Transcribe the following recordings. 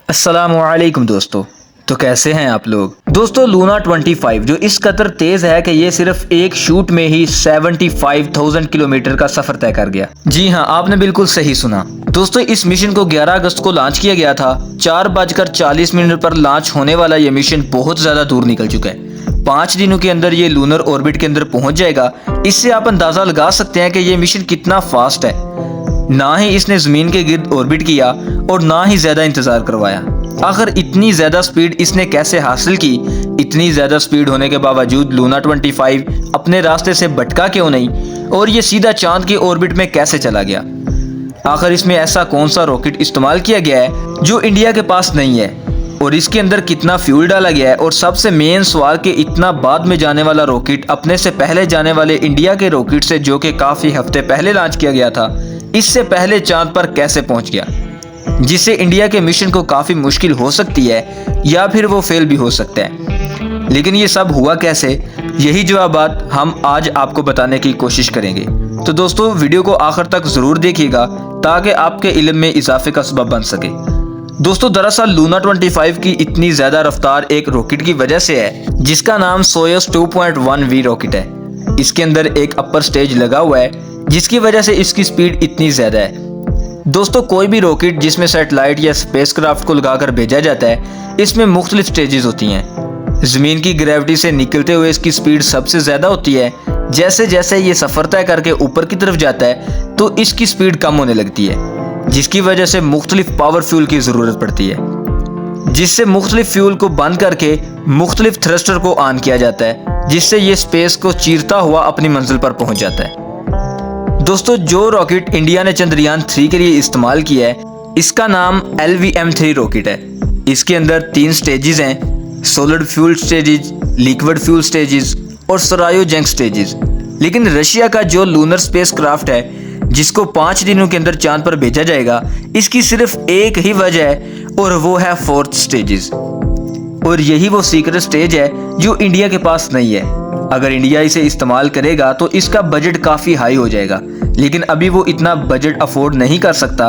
अस्सलामुअलैकुम दोस्तों। तो कैसे हैं आप लोग। दोस्तों लूना 25 जो इस कदर तेज है कि ये सिर्फ एक शूट में ही 75,000 किलोमीटर का सफर तय कर गया। जी हां, आपने बिल्कुल सही सुना। दोस्तों इस मिशन को 11 अगस्त को लॉन्च किया गया था। 4:40 पर लॉन्च होने वाला ये मिशन बहुत ज्यादा दूर निकल चुका है। 5 दिनों के अंदर ये लूनर ऑर्बिट के अंदर पहुंच जाएगा। इससे आप अंदाजा लगा सकते हैं कि ये मिशन कितना फास्ट है। ना ही इसने जमीन के गिर्द ऑर्बिट किया और ना ही ज्यादा इंतजार करवाया। आखिर इतनी ज्यादा स्पीड इसने कैसे हासिल की। इतनी ज्यादा स्पीड होने के बावजूद लूना 25 अपने रास्ते से भटका क्यों नहीं और ये सीधा चांद के ऑर्बिट में कैसे चला गया। आखिर इसमें ऐसा कौन सा रॉकेट इस्तेमाल किया गया है जो इंडिया के पास नहीं है और इसके अंदर कितना फ्यूल डाला गया है। और सबसे मेन सवाल कि इतना बाद में जाने वाला रॉकेट अपने से पहले जाने वाले इंडिया के रॉकेट से जो कि काफी हफ्ते पहले लॉन्च किया गया था, इससे पहले चांद पर कैसे पहुंच गया, जिससे इंडिया के मिशन को काफी मुश्किल हो सकती है या फिर वो फेल भी हो सकता है। लेकिन ये सब हुआ कैसे, यही जवाबात हम आज आपको बताने की कोशिश करेंगे। तो दोस्तों वीडियो को आखिर तक जरूर देखिएगा ताकि आपके इल्म में इजाफे का सबब बन सके। दोस्तों दरअसल लूना 25 की इतनी ज्यादा रफ्तार एक रॉकेट की वजह से है जिसका नाम सोयस 2.1V रॉकेट है। इसके अंदर एक अपर स्टेज लगा हुआ है जिसकी वजह से इसकी स्पीड इतनी ज्यादा है। दोस्तों कोई भी रॉकेट जिसमें सैटेलाइट या स्पेसक्राफ्ट को लगाकर भेजा जाता है, इसमें मुख्तलिफ स्टेजेस होती हैं। जमीन की ग्रेविटी से निकलते हुए इसकी स्पीड सबसे ज्यादा होती है। जैसे जैसे ये सफर तय करके ऊपर की तरफ जाता है तो इसकी स्पीड कम होने लगती है, जिसकी वजह से मुख्तलिफ पावर फ्यूल की जरूरत पड़ती है, जिससे मुख्तलिफ फ्यूल को बंद करके मुख्तलिफ थ्रस्टर को ऑन किया जाता है, जिससे ये स्पेस को चीरता हुआ अपनी मंजिल पर पहुंच जाता है। दोस्तों जो रॉकेट इंडिया ने चंद्रयान 3 के लिए इस्तेमाल किया है, इसका नाम LVM-3 रॉकेट है। इसके अंदर 3 स्टेजेस हैं, solid fuel stages, liquid fuel stages और क्रायोजेनिक स्टेजेस। लेकिन रशिया का जो लूनर स्पेस क्राफ्ट है जिसको 5 दिनों के अंदर चांद पर भेजा जाएगा, इसकी सिर्फ एक ही वजह है और वो है 4th स्टेजेस। और यही वो सीक्रेट स्टेज है जो इंडिया के पास नहीं है। अगर इंडिया इसे इस्तेमाल करेगा तो इसका बजट काफी हाई हो जाएगा, लेकिन अभी वो इतना बजट अफोर्ड नहीं कर सकता।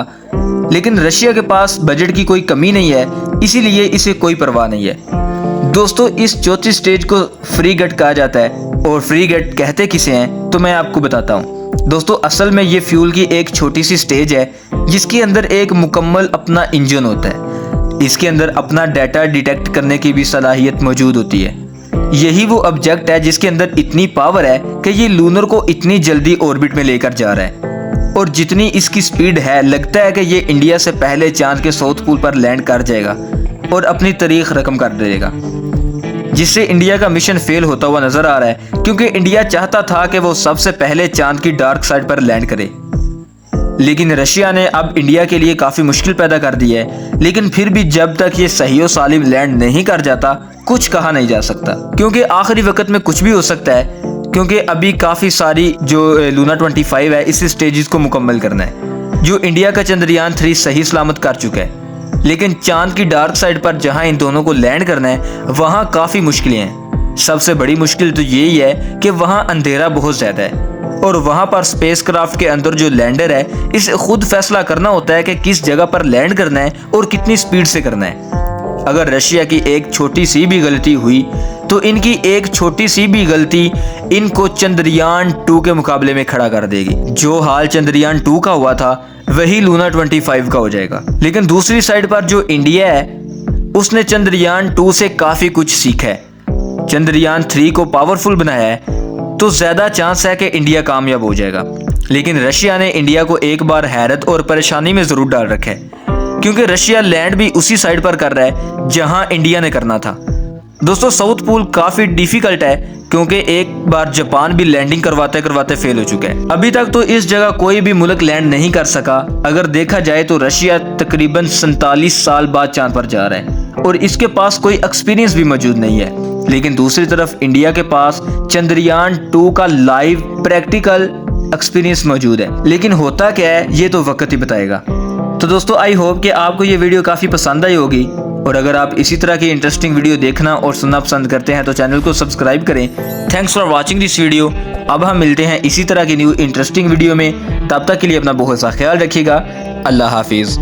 लेकिन रशिया के पास बजट की कोई कमी नहीं है, इसीलिए इसे कोई परवाह नहीं है। दोस्तों इस 4थी स्टेज को फ्रीगेट कहा जाता है। और फ्रीगेट कहते किसे हैं तो मैं आपको बताता हूँ। दोस्तों असल में ये फ्यूल की एक छोटी सी स्टेज है जिसके अंदर एक मुकम्मल अपना इंजन होता है। इसके अंदर अपना डाटा डिटेक्ट करने की भी सलाहियत मौजूद होती है। यही वो ऑब्जेक्ट है जिसके अंदर इतनी पावर है कि ये लूनर को इतनी जल्दी ऑर्बिट में लेकर जा रहा है। और जितनी इसकी स्पीड है, लगता है कि ये इंडिया से पहले चांद के साउथ पोल पर लैंड कर जाएगा और अपनी तारीख रकम कर देगा, जिससे इंडिया का मिशन फेल होता हुआ नजर आ रहा है। क्योंकि इंडिया चाहता था कि वो सबसे पहले चांद की डार्क साइड पर लैंड करे, लेकिन रशिया ने अब इंडिया के लिए काफी मुश्किल पैदा कर दी है। लेकिन फिर भी जब तक ये सही और सालिम लैंड नहीं कर जाता, कुछ कहा नहीं जा सकता, क्योंकि आखिरी वक्त में कुछ भी हो सकता है। क्योंकि अभी काफी सारी जो लूना 25 है, इस स्टेजेस को मुकम्मल करना है, जो इंडिया का चंद्रयान 3 सही सलामत कर चुका है। लेकिन चांद की डार्क साइड पर जहां इन दोनों को लैंड करना है, वहां काफी मुश्किलें हैं। सबसे बड़ी मुश्किल तो यही है कि वहां अंधेरा बहुत ज्यादा है और वहां पर स्पेसक्राफ्ट के अंदर जो लैंडर है, इसे खुद फैसला करना होता है कि किस जगह पर लैंड करना है और कितनी स्पीड से करना है। अगर रशिया की एक छोटी सी भी गलती हुई तो इनकी एक छोटी सी भी गलती इनको चंद्रयान 2 के मुकाबले में खड़ा कर देगी। जो हाल चंद्रयान 2 का हुआ था वही लूना 25 का हो जाएगा। लेकिन दूसरी साइड पर जो इंडिया है, उसने चंद्रयान 2 से काफी कुछ सीखा है। चंद्रयान 3 को पावरफुल बनाया है तो ज्यादा चांस है कि इंडिया कामयाब हो जाएगा। लेकिन रशिया ने इंडिया को एक बार हैरत और परेशानी में जरूर डाल रखा है, क्योंकि रशिया लैंड भी उसी साइड पर कर रहा है जहां इंडिया ने करना था। दोस्तों साउथ पोल काफी डिफिकल्ट है, क्योंकि एक बार जापान भी लैंडिंग करवाते करवाते फेल हो चुका है। अभी तक तो इस जगह कोई भी मुल्क लैंड नहीं कर सका। अगर देखा जाए तो रशिया तकरीबन 47 साल बाद चांद पर जा रहा है और इसके पास कोई एक्सपीरियंस भी मौजूद नहीं है। लेकिन दूसरी तरफ इंडिया के पास चंद्रयान 2 का लाइव प्रैक्टिकल एक्सपीरियंस मौजूद है। लेकिन होता क्या है ये तो वक्त ही बताएगा। तो दोस्तों आई होप कि आपको ये वीडियो काफ़ी पसंद आई होगी। और अगर आप इसी तरह की इंटरेस्टिंग वीडियो देखना और सुनना पसंद करते हैं तो चैनल को सब्सक्राइब करें। Thanks for watching this video. अब हम मिलते हैं इसी तरह की न्यू इंटरेस्टिंग वीडियो में। तब तक के लिए अपना बहुत सा ख्याल रखिएगा। अल्लाह हाफिज़।